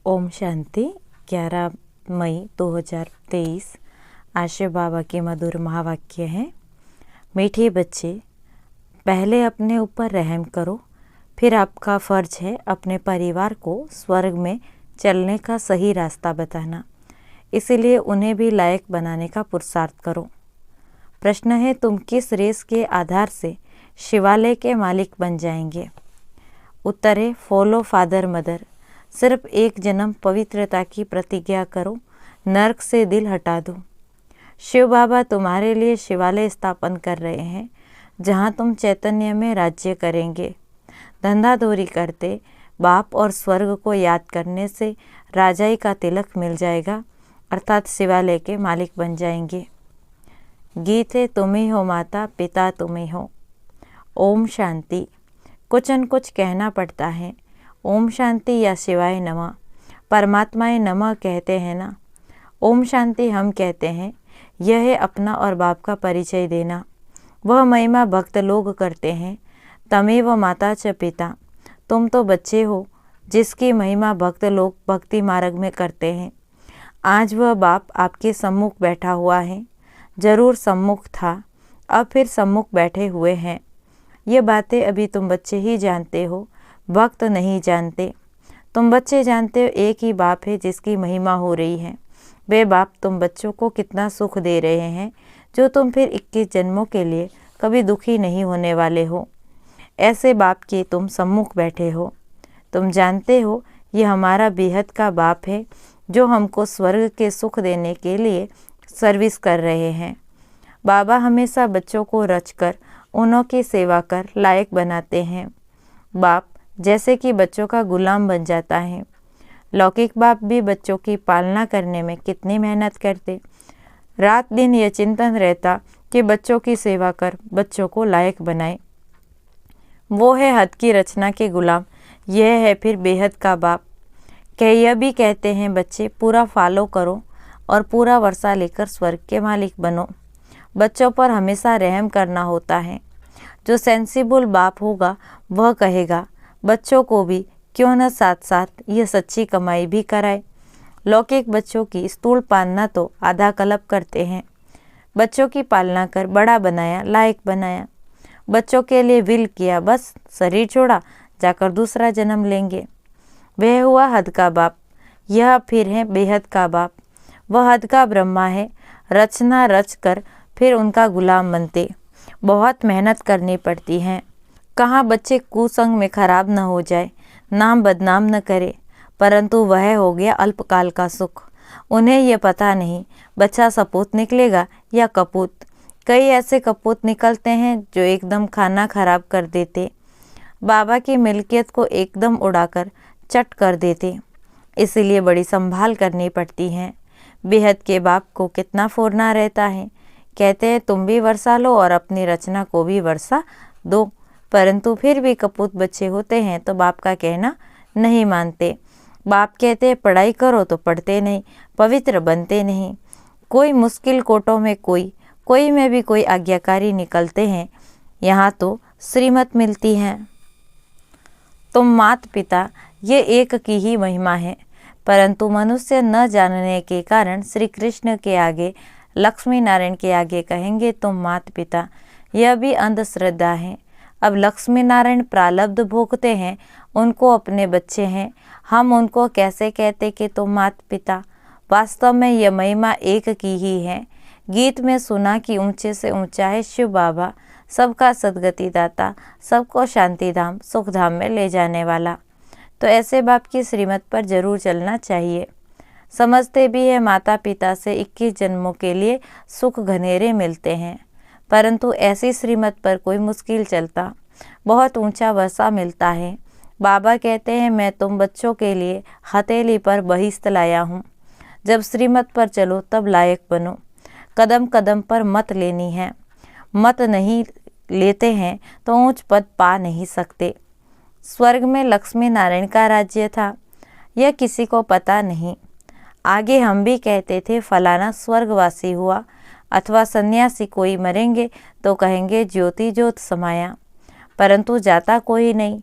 ओम शांति। 11 मई 2023 आशे बाबा के मधुर महावाक्य हैं। मीठे बच्चे, पहले अपने ऊपर रहम करो, फिर आपका फ़र्ज है अपने परिवार को स्वर्ग में चलने का सही रास्ता बताना। इसीलिए उन्हें भी लायक बनाने का पुरुषार्थ करो। प्रश्न है, तुम किस रेस के आधार से शिवालय के मालिक बन जाएंगे? उत्तर है, फॉलो फादर मदर। सिर्फ एक जन्म पवित्रता की प्रतिज्ञा करो, नरक से दिल हटा दो। शिव बाबा तुम्हारे लिए शिवालय स्थापन कर रहे हैं, जहां तुम चैतन्य में राज्य करेंगे। धंधाधोरी करते बाप और स्वर्ग को याद करने से राजाई का तिलक मिल जाएगा, अर्थात शिवालय के मालिक बन जाएंगे। गीत है, तुम ही हो माता पिता तुम ही हो। ओम शांति। कुछ न कुछ कहना पड़ता है। ओम शांति या शिवाय नमः। परमात्माए नमः कहते हैं ना। ओम शांति हम कहते हैं। यह है अपना और बाप का परिचय देना। वह महिमा भक्त लोग करते हैं। तमेव माता च पिता। तुम तो बच्चे हो जिसकी महिमा भक्त लोग भक्ति मार्ग में करते हैं। आज वह बाप आपके सम्मुख बैठा हुआ है। जरूर सम्मुख था, अब फिर सम्मुख बैठे हुए हैं। ये बातें अभी तुम बच्चे ही जानते हो, भक्त नहीं जानते। तुम बच्चे जानते हो एक ही बाप है जिसकी महिमा हो रही है। वे बाप तुम बच्चों को कितना सुख दे रहे हैं, जो तुम फिर 21 जन्मों के लिए कभी दुखी नहीं होने वाले हो। ऐसे बाप के तुम सम्मुख बैठे हो। तुम जानते हो ये हमारा बेहद का बाप है, जो हमको स्वर्ग के सुख देने के लिए सर्विस कर रहे हैं। बाबा हमेशा बच्चों को रचकर उन्हों की सेवा कर लायक बनाते हैं। बाप जैसे कि बच्चों का गुलाम बन जाता है। लौकिक बाप भी बच्चों की पालना करने में कितनी मेहनत करते। रात दिन यह चिंतन रहता कि बच्चों की सेवा कर बच्चों को लायक बनाए। वो है हद की रचना के गुलाम, यह है फिर बेहद का बाप। यह भी कहते हैं, बच्चे पूरा फॉलो करो और पूरा वर्षा लेकर स्वर्ग के मालिक बनो। बच्चों पर हमेशा रहम करना होता है। जो सेंसिबल बाप होगा वह कहेगा बच्चों को भी क्यों न साथ साथ यह सच्ची कमाई भी कराए। लौकिक बच्चों की स्थूल पालना तो आधा कल्प करते हैं। बच्चों की पालना कर बड़ा बनाया, लायक बनाया। बच्चों के लिए विल किया, बस शरीर छोड़ा, जाकर दूसरा जन्म लेंगे। वह हुआ हद का बाप। यह फिर है बेहद का बाप। वह हद का ब्रह्मा है। रचना रच कर फिर उनका गुलाम बनते। बहुत मेहनत करनी पड़ती है। कहाँ बच्चे कुसंग में खराब न हो जाए, नाम बदनाम न करे, परंतु वह हो गया अल्पकाल का सुख। उन्हें यह पता नहीं बच्चा सपूत निकलेगा या कपूत। कई ऐसे कपूत निकलते हैं जो एकदम खाना खराब कर देते, बाबा की मिल्कियत को एकदम उड़ाकर चट कर देते। इसीलिए बड़ी संभाल करनी पड़ती है। बेहद के बाप को कितना फोड़ना रहता है। कहते हैं तुम भी वर्षा लो और अपनी रचना को भी वर्षा दो, परंतु फिर भी कपूत बच्चे होते हैं तो बाप का कहना नहीं मानते। बाप कहते हैं पढ़ाई करो तो पढ़ते नहीं, पवित्र बनते नहीं। कोई मुश्किल कोटों में कोई में भी कोई आज्ञाकारी निकलते हैं। यहाँ तो श्रीमत मिलती है। तुम मात पिता ये एक की ही महिमा है, परंतु मनुष्य न जानने के कारण श्री कृष्ण के आगे, लक्ष्मी नारायण के आगे कहेंगे तुम मात पिता। यह भी अंधश्रद्धा है। अब लक्ष्मी नारायण प्रारब्ध भोगते हैं, उनको अपने बच्चे हैं। हम उनको कैसे कहते कि तुम मात पिता? वास्तव में यह महिमा एक की ही है। गीत में सुना कि ऊंचे से ऊंचा है शिव बाबा, सबका सदगति दाता, सबको शांति धाम सुख धाम में ले जाने वाला। तो ऐसे बाप की श्रीमत पर जरूर चलना चाहिए। समझते भी है माता पिता से 21 जन्मों के लिए सुख घनेरे मिलते हैं, परंतु ऐसी श्रीमत पर कोई मुश्किल चलता, बहुत ऊंचा वर्षा मिलता है। बाबा कहते हैं मैं तुम बच्चों के लिए हथेली पर बहिश्त लाया हूँ। जब श्रीमत पर चलो तब लायक बनो। कदम कदम पर मत लेनी है। मत नहीं लेते हैं तो ऊंच पद पा नहीं सकते। स्वर्ग में लक्ष्मी नारायण का राज्य था, यह किसी को पता नहीं। आगे हम भी कहते थे फलाना स्वर्गवासी हुआ, अथवा सन्यासी कोई मरेंगे तो कहेंगे ज्योति ज्योत समाया, परंतु जाता कोई नहीं।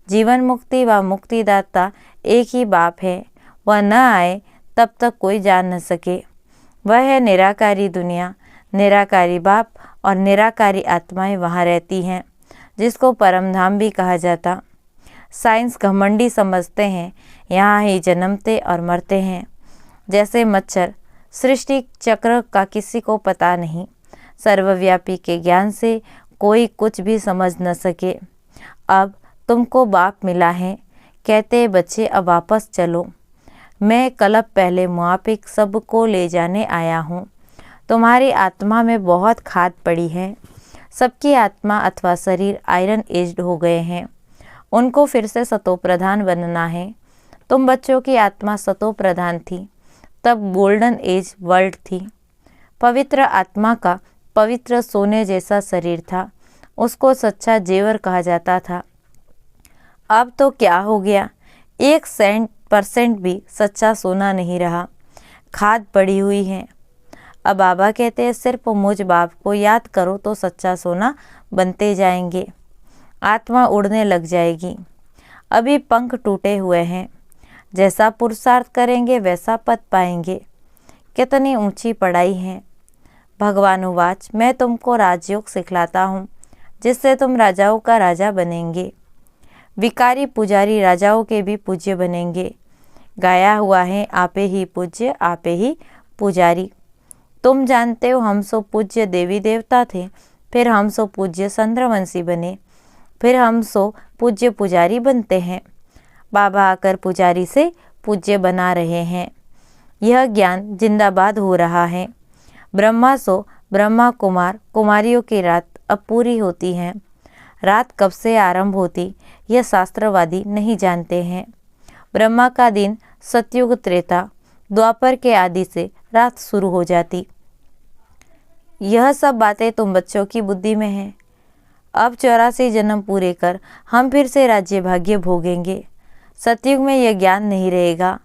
जीवन मुक्ति व मुक्तिदाता एक ही बाप है। वह न आए तब तक कोई जान न सके। वह है निराकारी दुनिया, निराकारी बाप और निराकारी आत्माएं वहाँ रहती हैं, जिसको परमधाम भी कहा जाता। साइंस घमंडी समझते हैं यहाँ ही जन्मते और मरते हैं। जैसे मच्छर, सृष्टि चक्र का किसी को पता नहीं। सर्वव्यापी के ज्ञान से कोई कुछ भी समझ न सके। अब तुमको बाप मिला है, कहते बच्चे अब वापस चलो। मैं कल्प पहले मुआफिक सबको ले जाने आया हूँ। तुम्हारी आत्मा में बहुत खाद पड़ी है। सबकी आत्मा अथवा शरीर आयरन एज्ड हो गए हैं, उनको फिर से सतो प्रधान बनना है। तुम बच्चों की आत्मा सतो प्रधान थी, तब गोल्डन एज वर्ल्ड थी। पवित्र आत्मा का पवित्र सोने जैसा शरीर था, उसको सच्चा जेवर कहा जाता था। अब तो क्या हो गया, 1% भी सच्चा सोना नहीं रहा, खाद पड़ी हुई है। अब बाबा कहते हैं सिर्फ मुझ बाप को याद करो तो सच्चा सोना बनते जाएंगे, आत्मा उड़ने लग जाएगी। अभी पंख टूटे हुए हैं, जैसा पुरुषार्थ करेंगे वैसा पद पाएंगे। कितनी ऊंची पढ़ाई है। भगवानुवाच, मैं तुमको राजयोग सिखलाता हूँ, जिससे तुम राजाओं का राजा बनेंगे। विकारी पुजारी राजाओं के भी पूज्य बनेंगे। गाया हुआ है, आपे ही पूज्य आपे ही पुजारी। तुम जानते हो हम सो पूज्य देवी देवता थे, फिर हम सो पूज्य चंद्रवंशी बने, फिर हम सो पूज्य पुजारी बनते हैं। बाबा आकर पुजारी से पूज्य बना रहे हैं। यह ज्ञान जिंदाबाद हो रहा है। ब्रह्मा सो ब्रह्मा कुमार कुमारियों की रात अब पूरी होती है। रात कब से आरंभ होती यह शास्त्रवादी नहीं जानते हैं। ब्रह्मा का दिन सतयुग त्रेता द्वापर के आदि से रात शुरू हो जाती। यह सब बातें तुम बच्चों की बुद्धि में हैं। अब 84 जन्म पूरे कर हम फिर से राज्य भाग्य भोगेंगे। सतयुग में यह ज्ञान नहीं रहेगा,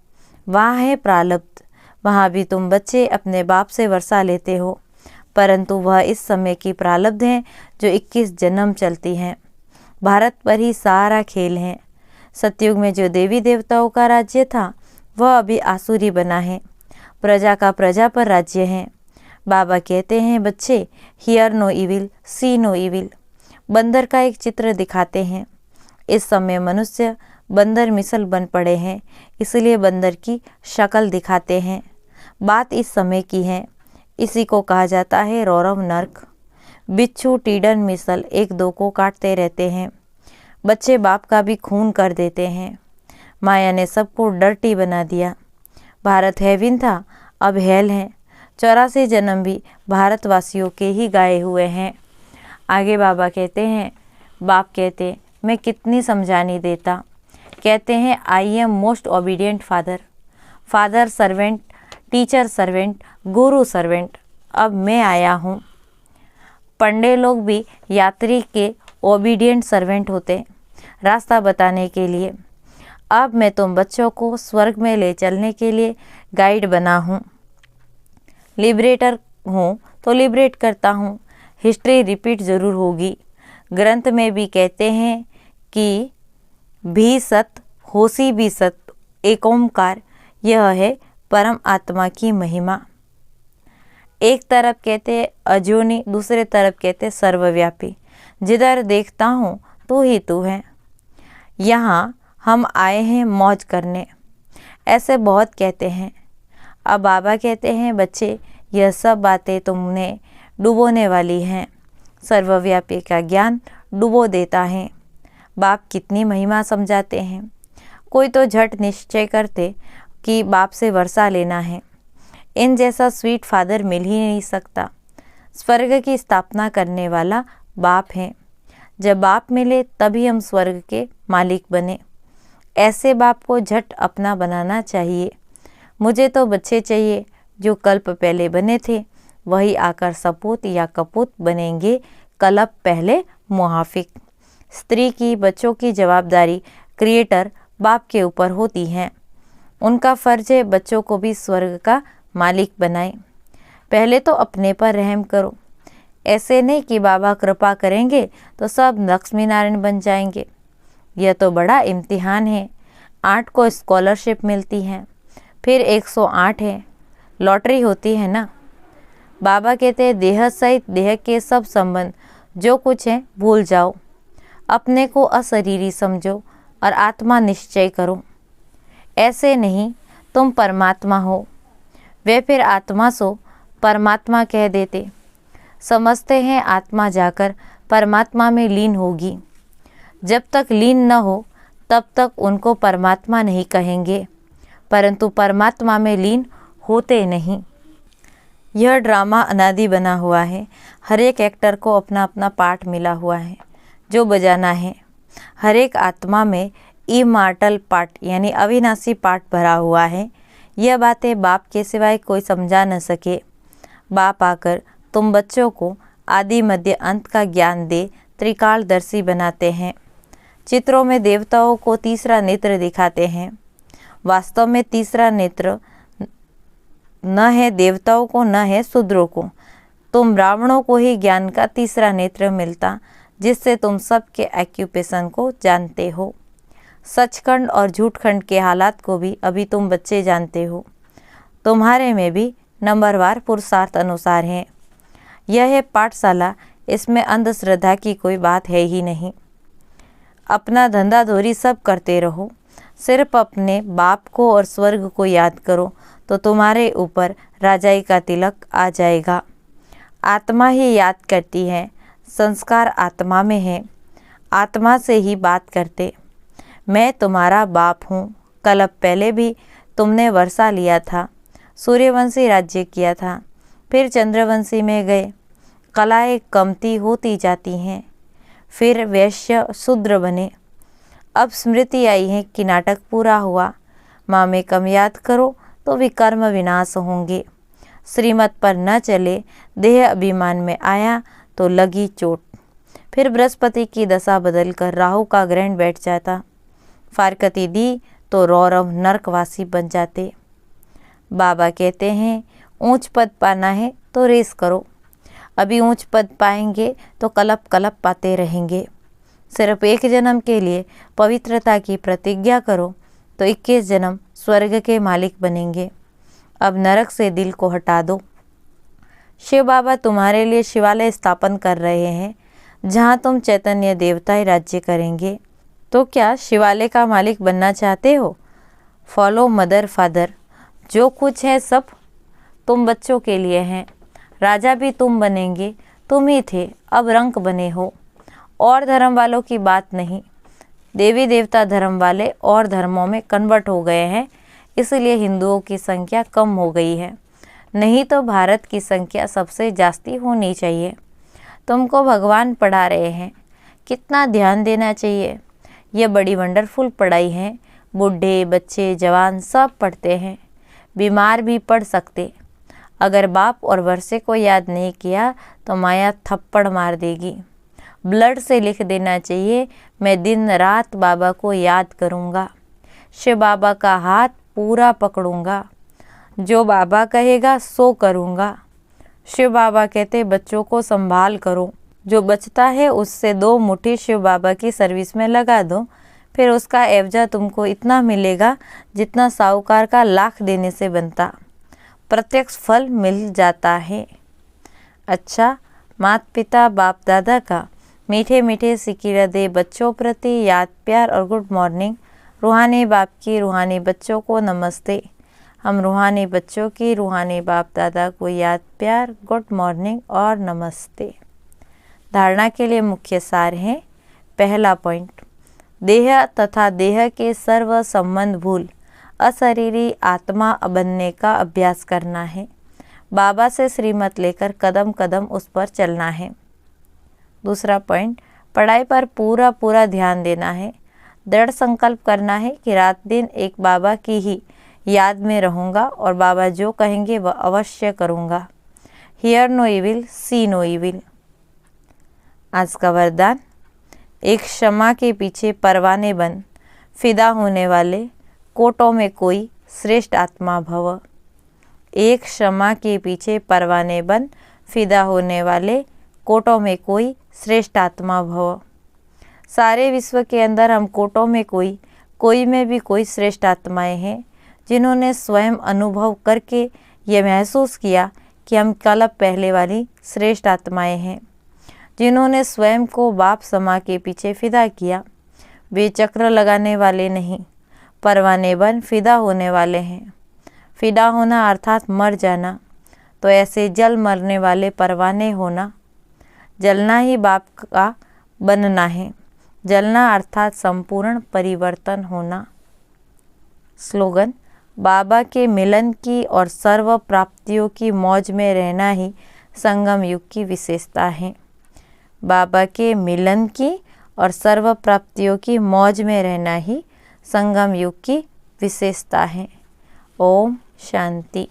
वहाँ है प्रारब्ध। वहाँ भी तुम बच्चे अपने बाप से वर्षा लेते हो, परंतु वह इस समय की प्रारब्ध हैं जो 21 जन्म चलती हैं। भारत पर ही सारा खेल है। सतयुग में जो देवी देवताओं का राज्य था वह अभी आसुरी बना है। प्रजा का प्रजा पर राज्य है। बाबा कहते हैं बच्चे, hear no evil see no evil. बंदर का एक चित्र दिखाते हैं। इस समय मनुष्य बंदर मिसल बन पड़े हैं, इसलिए बंदर की शक्ल दिखाते हैं। बात इस समय की है। इसी को कहा जाता है रौरव नर्क। बिच्छू टीडन मिसल एक दो को काटते रहते हैं। बच्चे बाप का भी खून कर देते हैं। माया ने सबको डर्टी बना दिया। भारत हेविन था, अब हेल है। 84 जन्म भी भारतवासियों के ही गाए हुए हैं। आगे बाबा कहते हैं, बाप कहते मैं कितनी समझानी देता। कहते हैं I am most obedient father. Father servant, teacher servant, Guru servant. अब मैं आया हूँ। पंडे लोग भी यात्री के ओबीडियंट सर्वेंट होते, रास्ता बताने के लिए। अब मैं तुम बच्चों को स्वर्ग में ले चलने के लिए गाइड बना हूँ। लिबरेटर हूँ तो लिबरेट करता हूँ। हिस्ट्री रिपीट जरूर होगी। ग्रंथ में भी कहते हैं कि भी सत होसी भी सत, एक ओमकार, यह है परम आत्मा की महिमा। एक तरफ कहते अजोनी, दूसरे तरफ कहते सर्वव्यापी। जिधर देखता हूँ तू ही तू है। यहाँ हम आए हैं मौज करने, ऐसे बहुत कहते हैं। अब बाबा कहते हैं बच्चे, यह सब बातें तुमने डुबोने वाली हैं। सर्वव्यापी का ज्ञान डुबो देता है। बाप कितनी महिमा समझाते हैं। कोई तो झट निश्चय करते कि बाप से वर्षा लेना है। इन जैसा स्वीट फादर मिल ही नहीं सकता। स्वर्ग की स्थापना करने वाला बाप है। जब बाप मिले तभी हम स्वर्ग के मालिक बने। ऐसे बाप को झट अपना बनाना चाहिए। मुझे तो बच्चे चाहिए जो कल्प पहले बने थे, वही आकर सपूत या कपूत बनेंगे कल्प पहले मुहाफिक। स्त्री की बच्चों की जवाबदारी क्रिएटर बाप के ऊपर होती है। उनका फर्ज है बच्चों को भी स्वर्ग का मालिक बनाए। पहले तो अपने पर रहम करो। ऐसे नहीं कि बाबा कृपा करेंगे तो सब लक्ष्मी नारायण बन जाएंगे। यह तो बड़ा इम्तिहान है। 8 को स्कॉलरशिप मिलती है, फिर 108 है, लॉटरी होती है ना। बाबा कहते हैं देह सहित देह के सब संबंध जो कुछ है भूल जाओ, अपने को अशरीरी समझो और आत्मा निश्चय करो। ऐसे नहीं, तुम परमात्मा हो। वे फिर आत्मा सो परमात्मा कह देते, समझते हैं आत्मा जाकर परमात्मा में लीन होगी। जब तक लीन न हो तब तक उनको परमात्मा नहीं कहेंगे, परंतु परमात्मा में लीन होते नहीं। यह ड्रामा अनादि बना हुआ है। हर एक एक्टर को अपना अपना पार्ट मिला हुआ है जो बजाना है। हर एक आत्मा में इमॉर्टल पार्ट यानी अविनाशी पार्ट भरा हुआ है। यह बातें बाप के सिवाय कोई समझा न सके। बाप आकर तुम बच्चों को आदि मध्य अंत का ज्ञान दे त्रिकालदर्शी बनाते हैं। चित्रों में देवताओं को तीसरा नेत्र दिखाते हैं। वास्तव में तीसरा नेत्र न है देवताओं को, न है शूद्रों को। तुम ब्राह्मणों को ही ज्ञान का तीसरा नेत्र मिलता, जिससे तुम सबके एक्यूपेशन को जानते हो। सचखंड और झूठखंड के हालात को भी अभी तुम बच्चे जानते हो। तुम्हारे में भी नंबरवार पुरुषार्थ अनुसार है। यह है पाठशाला, इसमें अंधश्रद्धा की कोई बात है ही नहीं। अपना धंधा धोरी सब करते रहो, सिर्फ अपने बाप को और स्वर्ग को याद करो तो तुम्हारे ऊपर राजाई का तिलक आ जाएगा। आत्मा ही याद करती है, संस्कार आत्मा में है, आत्मा से ही बात करते। मैं तुम्हारा बाप हूँ। कल्प पहले भी तुमने वर्षा लिया था, सूर्यवंशी राज्य किया था, फिर चंद्रवंशी में गए। कलाएं कमती होती जाती हैं, फिर वैश्य शूद्र बने। अब स्मृति आई है कि नाटक पूरा हुआ। माँ में कम याद करो तो विकर्म विनाश होंगे। श्रीमत पर न चले, देह अभिमान में आया तो लगी चोट। फिर बृहस्पति की दशा बदलकर राहु का ग्रहण बैठ जाता। फारकती दी तो रौरव नरकवासी बन जाते। बाबा कहते हैं ऊंच पद पाना है तो रेस करो। अभी ऊंच पद पाएंगे तो कलप कलप पाते रहेंगे। सिर्फ एक जन्म के लिए पवित्रता की प्रतिज्ञा करो तो 21 जन्म स्वर्ग के मालिक बनेंगे। अब नरक से दिल को हटा दो। शिव बाबा तुम्हारे लिए शिवालय स्थापन कर रहे हैं, जहाँ तुम चैतन्य देवताएं राज्य करेंगे। तो क्या शिवालय का मालिक बनना चाहते हो? Follow mother father. जो कुछ है सब तुम बच्चों के लिए हैं। राजा भी तुम बनेंगे, तुम ही थे, अब रंक बने हो। और धर्म वालों की बात नहीं। देवी देवता धर्म वाले और धर्मों में कन्वर्ट हो गए हैं, इसलिए हिंदुओं की संख्या कम हो गई है। नहीं तो भारत की संख्या सबसे जास्ती होनी चाहिए। तुमको भगवान पढ़ा रहे हैं, कितना ध्यान देना चाहिए। यह बड़ी वंडरफुल पढ़ाई है। बूढ़े बच्चे जवान सब पढ़ते हैं, बीमार भी पढ़ सकते। अगर बाप और वर्षे को याद नहीं किया तो माया थप्पड़ मार देगी। ब्लड से लिख देना चाहिए, मैं दिन रात बाबा को याद करूँगा, शिव बाबा का हाथ पूरा पकड़ूंगा, जो बाबा कहेगा सो करूँगा। शिव बाबा कहते बच्चों को संभाल करो, जो बचता है उससे 2 मुट्ठी शिव बाबा की सर्विस में लगा दो, फिर उसका एवजा तुमको इतना मिलेगा जितना साहूकार का लाख देने से बनता। प्रत्यक्ष फल मिल जाता है। अच्छा, माता पिता बाप दादा का मीठे मीठे सिकीरा दे बच्चों प्रति याद प्यार और गुड मॉर्निंग। रूहानी बाप की रूहानी बच्चों को नमस्ते। हम रूहानी बच्चों की रूहानी बाप दादा को याद प्यार, गुड मॉर्निंग और नमस्ते। धारणा के लिए मुख्य सार है। पहला पॉइंट, देह तथा देह के सर्व संबंध भूल अशरीरी आत्मा बनने का अभ्यास करना है। बाबा से श्रीमत लेकर कदम कदम उस पर चलना है। दूसरा पॉइंट, पढ़ाई पर पूरा पूरा ध्यान देना है। दृढ़ संकल्प करना है कि रात दिन एक बाबा की ही याद में रहूँगा और बाबा जो कहेंगे वह अवश्य करूँगा। Hear no evil, see no evil. आज का वरदान, एक क्षमा के पीछे परवाने बन, फिदा होने वाले कोटों में कोई श्रेष्ठ आत्मा भव। एक क्षमा के पीछे परवाने बन, फिदा होने वाले कोटों में कोई श्रेष्ठ आत्मा भव। सारे विश्व के अंदर हम कोटों में कोई में भी कोई श्रेष्ठ आत्माएं हैं जिन्होंने स्वयं अनुभव करके ये महसूस किया कि हम कल्प पहले वाली श्रेष्ठ आत्माएं हैं, जिन्होंने स्वयं को बाप समा के पीछे फिदा किया। वे चक्र लगाने वाले नहीं, परवाने बन फिदा होने वाले हैं। फिदा होना अर्थात मर जाना, तो ऐसे जल मरने वाले परवाने होना। जलना ही बाप का बनना है। जलना अर्थात संपूर्ण परिवर्तन होना। स्लोगन: बाबा के मिलन की और सर्व प्राप्तियों की मौज में रहना ही संगम युग की विशेषता है। बाबा के मिलन की और सर्व प्राप्तियों की मौज में रहना ही संगम युग की विशेषता है। ओम शांति।